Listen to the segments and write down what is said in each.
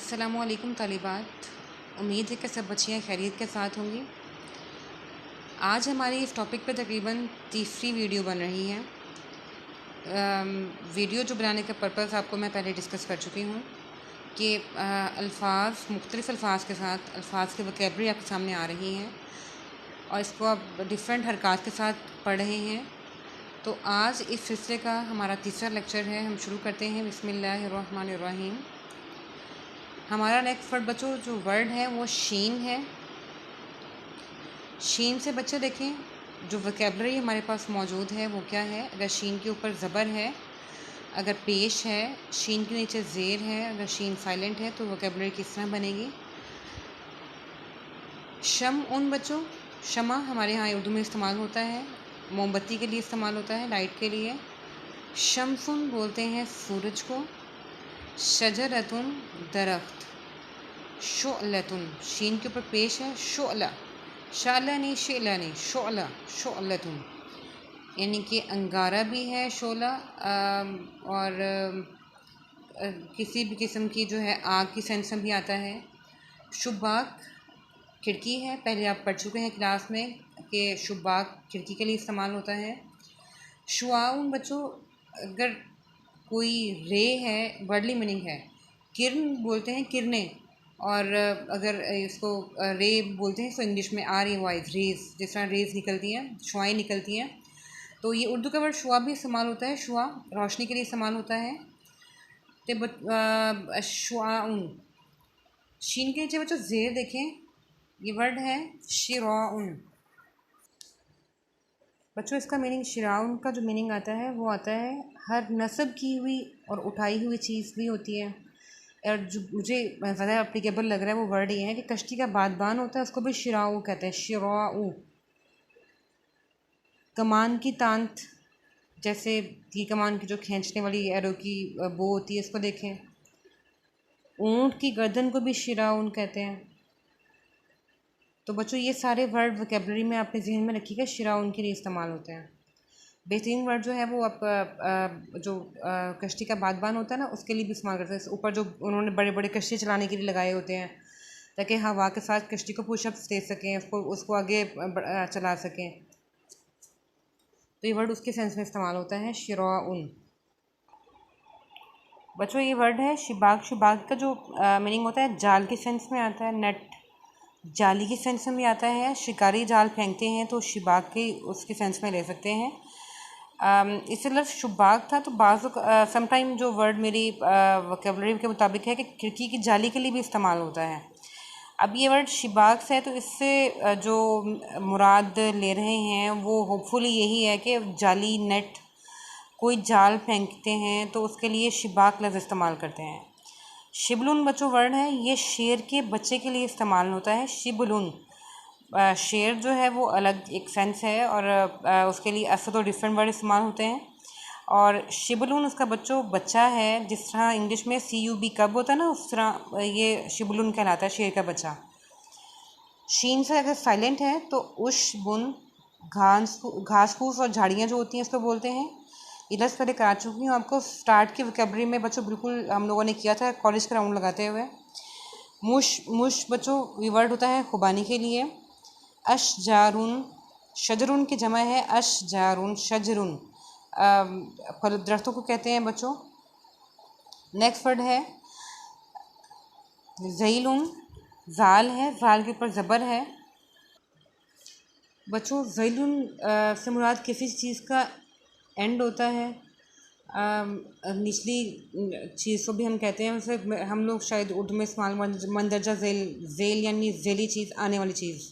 अस्सलामुअलैकुम तालिबात। उम्मीद है कि सब बच्चियाँ खैरियत के साथ होंगी। आज हमारी इस टॉपिक पे तकरीबन तीसरी वीडियो बन रही है। वीडियो जो बनाने का पर्पस आपको मैं पहले डिस्कस कर चुकी हूँ कि मुख्तलिफ़ अल्फाज के साथ अल्फाज की वोकैबुलरी आपके सामने आ रही हैं और इसको आप डिफरेंट हरकत के साथ पढ़ रहे हैं। तो आज इस सिलसिले का हमारा तीसरा लेक्चर है। हम शुरू करते हैं। बिस्मिल्लाहिर्रहमानिर्रहीम। हमारा नेक्स्ट वर्ड बच्चों जो वर्ड है वो शीन है। शीन से बच्चे देखें जो वोकैबुलरी हमारे पास मौजूद है वो क्या है। अगर शीन के ऊपर ज़बर है, अगर पेश है, शीन के नीचे ज़ेर है, अगर शीन साइलेंट है तो वोकैबुलरी किस तरह बनेगी। शम उन बच्चों, शमा हमारे यहाँ उर्दू में इस्तेमाल होता है, मोमबत्ती के लिए इस्तेमाल होता है, लाइट के लिए। शमसुन बोलते हैं सूरज को। शजरतुन दरख्त। शोअलतुन शीन के ऊपर पेश है, शोअला, शाला नहीं शेला नहीं, शोअला, शोअलतुन यानी कि अंगारा भी है शोला। और किसी भी किस्म की जो है आग की सेंस में भी आता है। शुबाक खिड़की है, पहले आप पढ़ चुके हैं क्लास में कि शुबाक खिड़की के लिए इस्तेमाल होता है। शुआउन बच्चों अगर कोई रे है, वर्डली मीनिंग है। किरण बोलते हैं किरणें, और अगर इसको रे बोलते हैं तो इंग्लिश में आर ए वाइज रेज, जिस तरह रेज निकलती हैं, शुआएँ निकलती हैं। तो ये उर्दू का वर्ड शुआ भी इस्तेमाल होता है। शुआ रोशनी के लिए इस्तेमाल होता है। तो शुआउन शीन के नीचे बच्चों ज़ेर देखें, ये वर्ड है शिराउन। बच्चों इसका मीनिंग शिराउन का जो मीनिंग आता है वो आता है हर नस्ब की हुई और उठाई हुई चीज़ भी होती है। और जो मुझे ज़्यादा अप्लीकेबल लग रहा है वो वर्ड ये है कि कश्ती का बादबान होता है, उसको भी शिराऊ कहते हैं, शिराऊ। कमान की तांत, जैसे ये कमान की जो खींचने वाली एरो की बो होती है, इसको देखें। ऊँट की गर्दन को भी शिराउन कहते हैं। तो बच्चों ये सारे वर्ड वोकैबुलरी में आपने जहन में रखिएगा, शिराउन के लिए इस्तेमाल होते हैं। बेहतरीन वर्ड जो है वो आप कश्ती का बादबान होता है ना, उसके लिए भी इस्तेमाल करते हैं। ऊपर जो उन्होंने बड़े बड़े कश्ती चलाने के लिए लगाए होते हैं ताकि हवा के साथ कश्ती को पुशअप्स दे सकें, उसको आगे चला सकें। तो ये वर्ड उसके सेंस में इस्तेमाल होता है, शिराउन। बच्चों ये वर्ड है शिबाक। शिबाक का जो मीनिंग होता है जाल के सेंस में आता है, नेट, जाली के सेंस में भी आता है। शिकारी जाल फेंकते हैं तो शिबाक के उसके सेंस में ले सकते हैं। इससे लफ्ज़ शुबाक था तो समटाइम जो वर्ड मेरी वोकैबुलरी के मुताबिक है कि खिड़की की जाली के लिए भी इस्तेमाल होता है। अब ये वर्ड शिबाक से है तो इससे जो मुराद ले रहे हैं वो होपफुली यही है कि जाली, नेट, कोई जाल फेंकते हैं तो उसके लिए शिबाक लफ्ज़ इस्तेमाल करते हैं। शिबलुन बच्चों वर्ड है, ये शेर के बच्चे के लिए इस्तेमाल होता है। शिबलुन शेर जो है वो अलग एक सेंस है और उसके लिए ऐसे तो डिफरेंट वर्ड इस्तेमाल होते हैं। और शिबलुन उसका बच्चा है, जिस तरह इंग्लिश में CUB कब होता है ना, उस तरह ये शिबलुन कहलाता है, शेर का बच्चा। शीन से अगर साइलेंट है तो उश बुन घास फूस और झाड़ियाँ जो होती हैं उसको बोलते हैं। ये लफ्ज़ पहले करा चुकी हूँ आपको स्टार्ट की वोकैबुलरी में बच्चों, बिल्कुल हम लोगों ने किया था कॉलेज का राउंड लगाते हुए। मुश बच्चों ये वर्ड होता है खुबानी के लिए। अशजारुन शजरुन की जमा है, अशजारुन शजरुन फल दरख्तों को कहते हैं बच्चों। नेक्स्ट वर्ड है ज़ईलुन, जाल है, जाल के ऊपर ज़बर है। बच्चों ज़ईलुन से मुराद किसी चीज़ का एंड होता है, निचली चीज़ को भी हम कहते हैं, उसे हम लोग शायद उर्दू में इस्तेमाल मंदरजा ज़ेल यानी ज़ेली चीज़, आने वाली चीज़।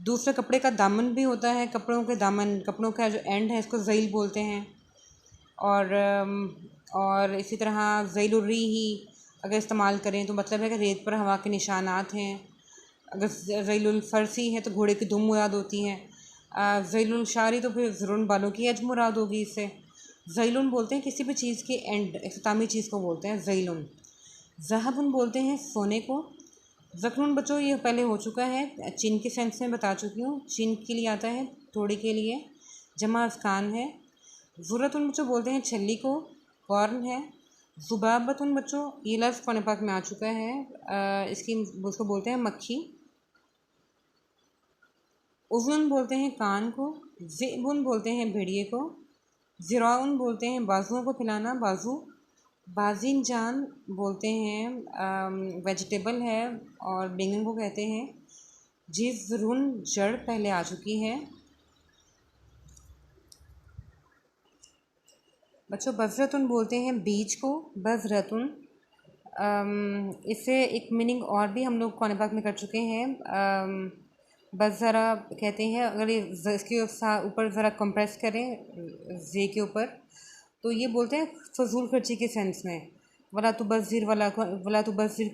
दूसरा कपड़े का दामन भी होता है, कपड़ों का जो एंड है इसको ज़ईल बोलते हैं। और इसी तरह ज़ईलुर्रीही अगर इस्तेमाल करें तो मतलब है कि रेत पर हवा के निशानात हैं। अगर ज़ईलुल फ़रसी है तो घोड़े की दुम मुराद होती है। ज़ईलुल शारी तो फिर ज़ुरुन बालों की एज मुराद होगी इससे। ज़ईलुन बोलते हैं किसी भी चीज़ के एंड, इख्तितामी चीज़ को बोलते हैं ज़ईलुन। ज़हबुन बोलते हैं सोने को। ज़करुन बच्चों ये पहले हो चुका है, चिन के सेंस में बता चुकी हूँ। चिन के लिए आता है थोड़ी के लिए, जमा अफ़कान है। ज़ुरतुन बच्चों बोलते हैं छल्ली को, कॉर्न है। ज़ुबाबतुन बच्चों ये लफ्ज़ कुरान पाक में आ चुका है। उसको बोलते हैं मक्खी। उज़ुन बोलते हैं कान को। ज़िबुन बोलते हैं भेड़िए को। ज़िराउन बोलते हैं बाजुओं को फैलाना, बाजू। बाजिन जान बोलते हैं वेजिटेबल है और बैंगन को कहते हैं। जिज़रुन जड़ पहले आ चुकी है। बच्चों बज़रतुन बोलते हैं बीज को, बज़रतुन। इससे एक मीनिंग और भी हम लोग कुरान पाक में कर चुके हैं। बज़रा कहते हैं, अगर ये इसके ऊपर ज़रा कंप्रेस करें जे के ऊपर तो ये बोलते हैं फजूल खर्ची के सेंस में। वला तो बज़िर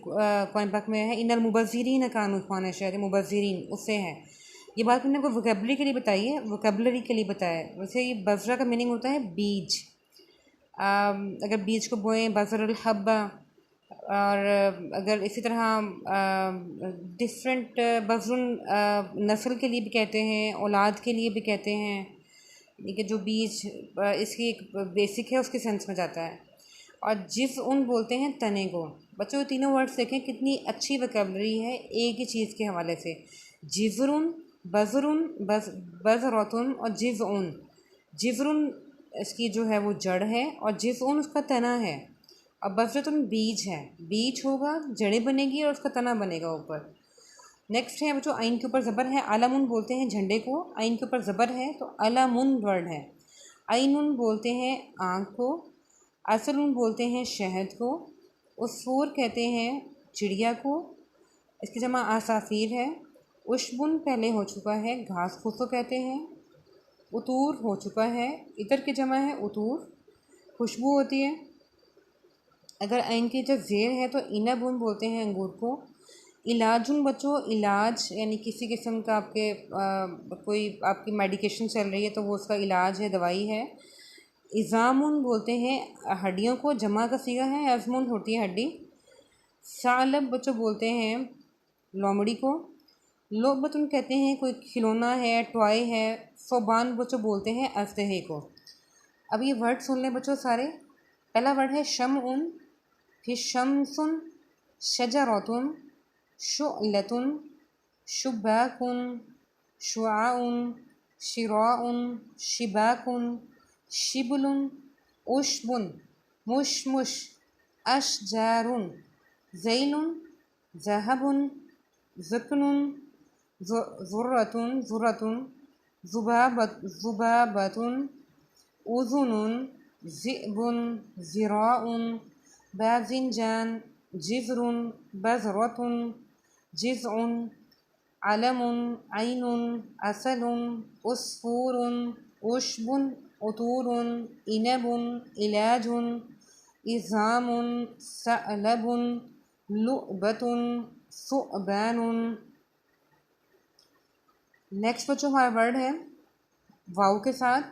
कुरान पाक में है इन्नल मुबज़्ज़िरीन कानू इख्वान शर, मुबज़्ज़िरीन उससे है। ये बात मैंने आपको वोकेबलरी के लिए बताई है, वोकेबलरी के लिए बताया है। वैसे ये बज़रा का मीनिंग होता है बीज। अगर बीज को बोएं बज़रुल हब्बा, और अगर इसी तरह डिफरेंट बज़रुन नस्ल के लिए भी कहते हैं, औलाद के लिए भी कहते हैं। कि जो बीज इसकी एक बेसिक है उसके सेंस में जाता है। और जिज़उन बोलते हैं तने को। बच्चों ये तीनों वर्ड्स देखें कितनी अच्छी वोकेबलरी है एक ही चीज़ के हवाले से। जिज़रुन, बज़रुन, बज़रतुन और जिज़उन। जिज़रुन इसकी जो है वो जड़ है और जिज़उन उसका तना है। और बज़रतुन बीज है, बीज होगा जड़ें बनेगी और उसका तना बनेगा ऊपर। नेक्स्ट है बच्चों आइन के ऊपर ज़बर है। अलमुन बोलते हैं झंडे को, आइन के ऊपर ज़बर है तो अलमुन वर्ड है। आइनुन बोलते हैं आँख को। असलुन बोलते हैं शहद को। उसफूर कहते हैं चिड़िया को, इसकी जमा आसाफिर है। उशबुन पहले हो चुका है, घास फूस को कहते हैं। उतूर हो चुका है, इतर की जमा है उतूर, खुशबू होती है। अगर आइन की जब ज़ेर है तो इनबुन बोलते हैं अंगूर को। इलाजुन बच्चों इलाज यानी किसी किस्म का आपके कोई आपकी मेडिकेशन चल रही है तो वो उसका इलाज है, दवाई है। इज़ामुन बोलते हैं हड्डियों को, जमा का सीगा है, अज़मुन होती है हड्डी। सालब बच्चों बोलते हैं लोमड़ी को। लोबतुन कहते हैं कोई खिलौना है, टॉय है। सोबान बच्चों बोलते हैं अजदहे को। अब ये वर्ड सुन लें बच्चों सारे। पहला वर्ड है शमउन, फिर शमसुन, शजरतुन, शुअलतुन, शुबाकुन, शुआउन, शिराउन, शिबाकुन, शिबुलुन, उशबुन, मुशमुश, अशजारुन, ज़ैलुन, ज़हबुन, ज़ुकनुन, ज़ुर्रतुन, ज़ुबाबतुन, उज़ुनुन, ज़िअबुन, ज़िराउन, बाज़िंजान, जिज़रुन, बज़रतुन, जिज़उन, अलमुन, आइनुन, असलुन, उसफूरुन, उशबुन, उतूरुन, इनबुन, इलाजुन, इज़ामुन, सअलबुन, लुअबतुन, सुअबानुन। नेक्स्ट बच्चों हमारा वर्ड है वाव के साथ।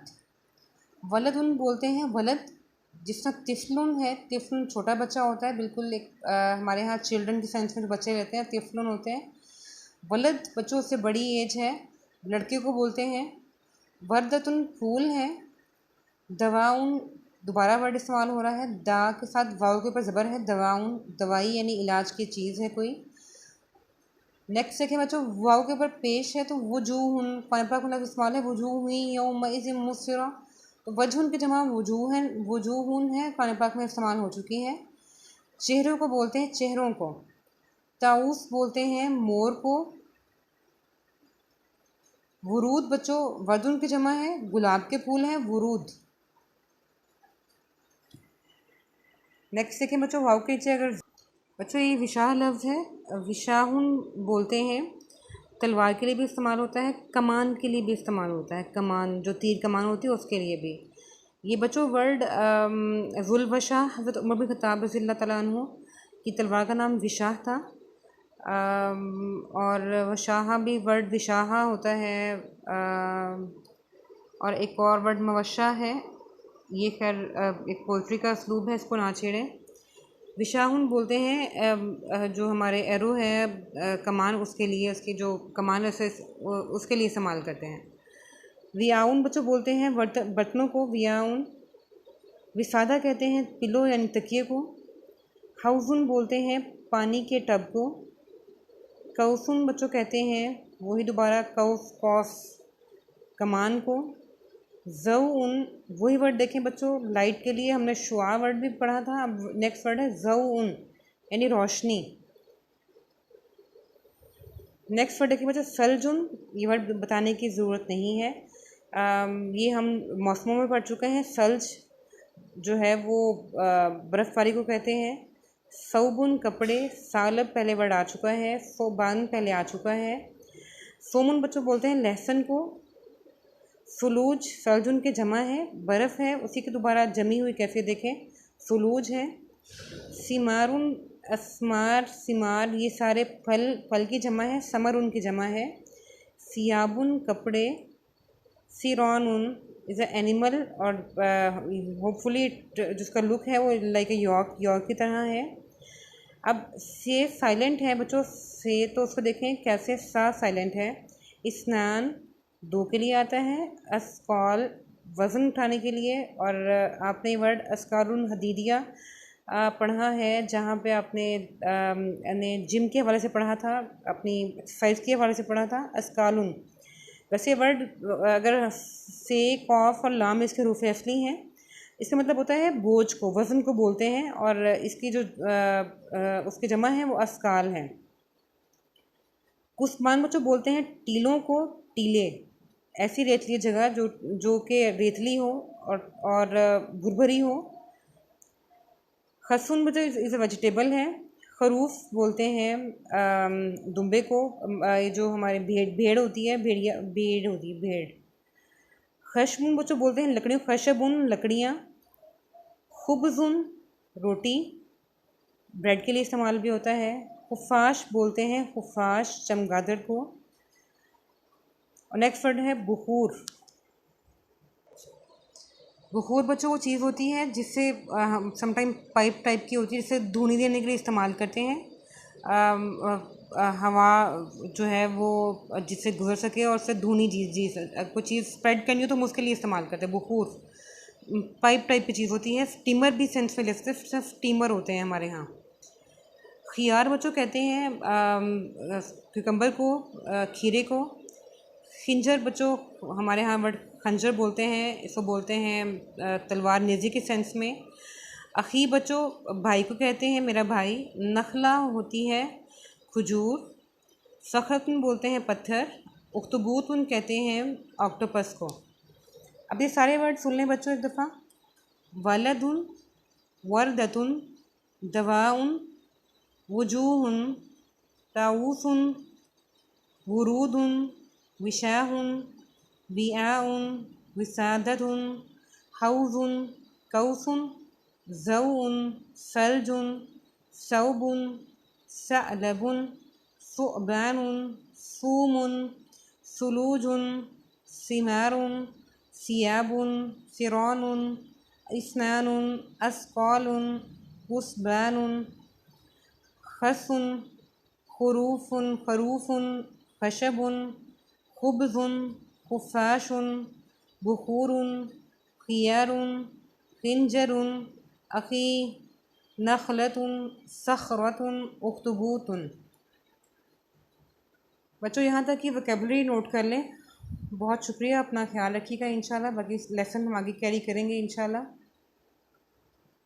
वलदुन बोलते हैं वलद, जिसका तिफलुन है। तिफलुन छोटा बच्चा होता है, बिल्कुल एक हमारे यहाँ चिल्ड्रन के सेंस में जो बच्चे रहते हैं तिफलुन होते हैं। वलद बच्चों से बड़ी एज है, लड़के को बोलते हैं। वर्दतुन फूल है। दवाउन दोबारा वर्ड इस्तेमाल हो रहा है, दा के साथ वाव के ऊपर ज़बर है। दवाउन दवाई यानी इलाज की चीज़ है कोई। नेक्स्ट देखें बच्चों वाव के ऊपर पेश है तो वजूहुन पाक का इस्तेमाल है। वजूह यौमइज़िन मुस्फ़िरा, तो वजहुन की जमा वजूहुन है, कुरान पाक में इस्तेमाल हो चुकी है। चेहरों को बोलते हैं चेहरों को। ताऊस बोलते हैं मोर को। वुरूद बच्चों वर्दुन की जमा है, गुलाब के फूल हैं वुरूद। नेक्स्ट देखें बच्चों वाव के नीचे अगर बच्चों ये विशाह लफ्ज़ है। विशाहुन बोलते हैं तलवार के लिए भी इस्तेमाल होता है, कमान के लिए भी इस्तेमाल होता है। कमान जो तीर कमान होती है उसके लिए भी। ये बच्चों वर्ड ज़ुल्वशाह हज़रत उमर बिन ख़त्ताब रज़ियल्लाहु तआला अन्हु की तलवार का नाम विशाह था। और वशाहा भी वर्ड विशाहा होता है। और एक और वर्ड मवशा है, ये खैर एक पोल्ट्री का असलूब है, इसको ना छेड़ें। विशाहुन बोलते हैं जो हमारे एरो है कमान, उसके लिए उसकी जो कमान है उसके लिए इस्तेमाल करते हैं। वियाउन बच्चों बोलते हैं बर्तनों को। वियाउन विसादा कहते हैं पिलो यानी तकिए को। हाउजुन बोलते हैं पानी के टब को। कौसुन बच्चों कहते हैं वही दोबारा कौस कौस कमान को। ज़ऊन वही वर्ड देखें बच्चों, लाइट के लिए हमने शुआ वर्ड भी पढ़ा था, अब नेक्स्ट वर्ड है ज़ऊन यानी रोशनी। नेक्स्ट वर्ड देखिए बच्चों सलजुन, ये वर्ड बताने की ज़रूरत नहीं है, ये हम मौसमों में पढ़ चुके हैं। सल्ज जो है वो बर्फ़बारी को कहते हैं। सौबुन कपड़े, सालब पहले वर्ड आ चुका है, सोबान पहले आ चुका है। सोमुन बच्चों बोलते हैं लहसुन को। सुलूज सलजुन के जमा है, बर्फ़ है उसी की दोबारा जमी हुई कैसे देखें, सुलूज है। सिमारुन असमार सिमार ये सारे फल की जमा है, समर उनकी जमा है। सियाबुन कपड़े। सिरॉनुन इज़ अ एनिमल और होपफुली जिसका लुक है वो लाइक ए यॉर्क की तरह है। अब से साइलेंट है बच्चों, से तो उसको देखें कैसे सा साइलेंट है। स्नान दो के लिए आता है। अस्कॉल वज़न उठाने के लिए, और आपने वर्ड अस्कारुन हदीदिया पढ़ा है जहाँ पे आपने जिम के हवाले से पढ़ा था, अपनी एक्सरसाइज के हवाले से पढ़ा था अस्कालुन। वैसे वर्ड अगर से कॉफ और लाम इसके रूफ़ असली हैं, इसका मतलब होता है बोझ को, वज़न को बोलते हैं, और इसकी जो उसके जमा है वो अस्काल है। कुस्मान बच्चों बोलते हैं टीलों को, टीले ऐसी रेतली जगह जो कि रेतली हो और भुरभरी हो। खसून बच्चों इज़ अ वेजिटेबल है। खरूफ बोलते हैं दुम्बे को, ये जो हमारे भेड़ होती है, भेड़। खशमुन बच्चों बोलते हैं लकड़ियों, खशबुन लकड़ियाँ। खुबजुन रोटी, ब्रेड के लिए इस्तेमाल भी होता है। खुफाश बोलते हैं खुफाश चमगादड़ को। और नेक्स्ट वर्ड है बुखूर। बुखूर बच्चों वो चीज़ होती है जिससे हम समटाइम पाइप टाइप की होती है, जिससे धुनी देने के लिए इस्तेमाल करते हैं। हवा जो है वो जिससे गुजर सके और उससे धुनी कोई चीज़ स्प्रेड करनी हो तो हम उसके लिए इस्तेमाल करते हैं। बुखूर पाइप टाइप की चीज़ होती है। स्टीमर भी सेंस में ले सकते हैं, सिर्फ स्टीमर होते हैं हमारे यहाँ। खियार बच्चों कहते हैं क्यूकम्बर को, खीरे को। खिंजर बच्चों हमारे यहाँ वर्ड खंजर बोलते हैं, इसको बोलते हैं तलवार नेज़ी के सेंस में। अखी बच्चों भाई को कहते हैं मेरा भाई। नखला होती है खजूर। सखरतन बोलते हैं पत्थर। उख्तबूतन कहते हैं ऑक्टोपस को। अब ये सारे वर्ड सुन लें बच्चों एक दफ़ा। वलदुन, वर्दतुन, दवाउन, वजूहुन, ताऊसुन, वुरूदुन, विशाहुन, बिआउन, विसादतुन, हौजुन, कौसुन, ज़ऊन, सलजुन, सौबुन, सअलबुन, सुअबानुन, सूमुन, सुलूजुन, सिमारुन, सियाबुन, सिरॉनुन, इस्नानुन, अस्कॉलुन, कुस्बानुन, खसुन, खरूफुन, खशबुन, खुबजुन, खुफाशुन, बुखूरुन, खियारुन, खिंजरुन, अखी, नखलतुन, सखरतुन, उख्तबूतुन। बच्चों यहाँ तक की वोकेबलरी नोट कर लें। बहुत शुक्रिया, अपना ख्याल रखिएगा। इंशाल्लाह बाकी लेसन हम आगे कैरी करेंगे इंशाल्लाह।